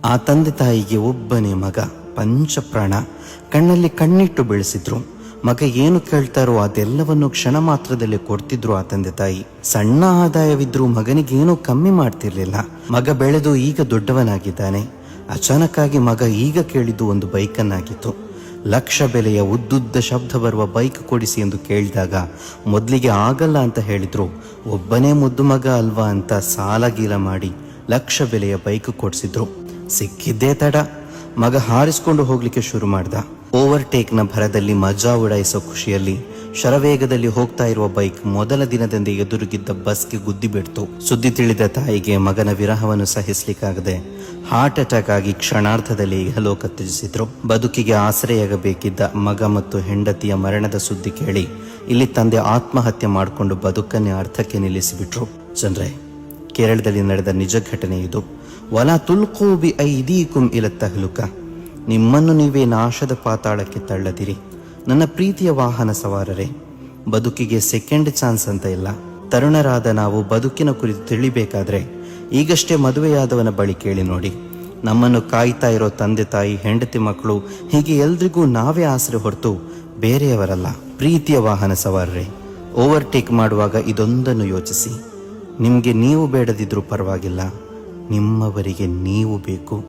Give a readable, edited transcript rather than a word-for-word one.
ಆ ತಂದೆ ತಾಯಿಗೆ ಒಬ್ಬನೇ ಮಗ, ಪಂಚಪ್ರಾಣ. ಕಣ್ಣಲ್ಲಿ ಕಣ್ಣಿಟ್ಟು ಬೆಳೆಸಿದ್ರು. ಮಗ ಏನು ಕೇಳ್ತಾರೋ ಅದೆಲ್ಲವನ್ನು ಕ್ಷಣ ಮಾತ್ರದಲ್ಲಿ ಕೊಡ್ತಿದ್ರು ಆ ತಂದೆ ತಾಯಿ. ಸಣ್ಣ ಆದಾಯವಿದ್ರೂ ಮಗನಿಗೇನೂ ಕಮ್ಮಿ ಮಾಡ್ತಿರ್ಲಿಲ್ಲ. ಮಗ ಬೆಳೆದು ಈಗ ದೊಡ್ಡವನಾಗಿದ್ದಾನೆ. ಅಚಾನಕ್ಕಾಗಿ ಮಗ ಈಗ ಕೇಳಿದ್ದು ಒಂದು ಬೈಕನ್ನಾಗಿತ್ತು. ಲಕ್ಷ ಬೆಲೆಯ ಉದ್ದುದ್ದ ಶಬ್ದ ಬರುವ ಬೈಕ್ ಕೊಡಿಸಿ ಎಂದು ಕೇಳಿದಾಗ ಮೊದಲಿಗೆ ಆಗಲ್ಲ ಅಂತ ಹೇಳಿದ್ರು. ಒಬ್ಬನೇ ಮುದ್ದು ಮಗ ಅಲ್ವಾ ಅಂತ ಸಾಲ ಗೀಲ ಮಾಡಿ ಲಕ್ಷ ಬೆಲೆಯ ಬೈಕ್ ಕೊಡಿಸಿದ್ರು. ಸಿಕ್ಕಿದ್ದೇ ತಡ. ಮಗ ಹಾರಿಸ್ಕೊಂಡು ಹೋಗ್ಲಿಕ್ಕೆ ಶುರು ಮಾಡ್ದ. ಓವರ್ಟೇಕ್ನ ಭರದಲ್ಲಿ ಮಜಾ ಉಡಾಯಿಸೋ ಖುಷಿಯಲ್ಲಿ ಶರವೇಗದಲ್ಲಿ ಹೋಗ್ತಾ ಇರುವ ಬೈಕ್ ಮೊದಲ ದಿನದಂದೇ ಎದುರುಗಿದ್ದ ಬಸ್ಗೆ ಗುದ್ದಿ ಬಿಡ್ತು. ಸುದ್ದಿ ತಿಳಿದ ತಾಯಿಗೆ ಮಗನ ವಿರಹವನ್ನು ಸಹಿಸಲಿಕ್ಕಾಗದೆ ಹಾರ್ಟ್ ಅಟ್ಯಾಕ್ ಆಗಿ ಕ್ಷಣಾರ್ಧದಲ್ಲಿ ಇಹಲೋಕ ತ್ಯಜಿಸಿದ್ರು. ಬದುಕಿಗೆ ಆಸರೆಯಾಗಬೇಕಿದ್ದ ಮಗ ಮತ್ತು ಹೆಂಡತಿಯ ಮರಣದ ಸುದ್ದಿ ಕೇಳಿ ಇಲ್ಲಿ ತಂದೆ ಆತ್ಮಹತ್ಯೆ ಮಾಡಿಕೊಂಡು ಬದುಕನ್ನೇ ಅರ್ಥಕ್ಕೆ ನಿಲ್ಲಿಸಿಬಿಟ್ರು. ಜನರೇ, ಕೇರಳದಲ್ಲಿ ನಡೆದ ನಿಜ ಘಟನೆ ಇದು. ವಲಾ ತುಲ್ಕೂ ಬಿ ಐದೀಕುಂ ಇಲ ತಹ್ಲುಕ. ನಿಮ್ಮನ್ನು ನೀವೇ ನಾಶದ ಪಾತಾಳಕ್ಕೆ ತಳ್ಳದಿರಿ. ನನ್ನ ಪ್ರೀತಿಯ ವಾಹನ ಸವಾರರೇ, ಬದುಕಿಗೆ ಸೆಕೆಂಡ್ ಚಾನ್ಸ್ ಅಂತ ಇಲ್ಲ. ತರುಣರಾದ ನಾವು ಬದುಕಿನ ಕುರಿತು ತಿಳಿಬೇಕಾದ್ರೆ ಈಗಷ್ಟೇ ಮದುವೆಯಾದವನ ಬಳಿ ಕೇಳಿ ನೋಡಿ. ನಮ್ಮನ್ನು ಕಾಯ್ತಾ ಇರೋ ತಂದೆ ತಾಯಿ, ಹೆಂಡತಿ ಮಕ್ಕಳು, ಹೀಗೆ ಎಲ್ರಿಗೂ ನಾವೇ ಆಸರೆ ಹೊರತು ಬೇರೆಯವರಲ್ಲ. ಪ್ರೀತಿಯ ವಾಹನ ಸವಾರರೇ, ಓವರ್ಟೇಕ್ ಮಾಡುವಾಗ ಇದೊಂದನ್ನು ಯೋಚಿಸಿ. ನಿಮಗೆ ನೀವು ಬೇಡದಿದ್ರೂ ಪರವಾಗಿಲ್ಲ, ನಿಮ್ಮವರಿಗೆ ನೀವು ಬೇಕು.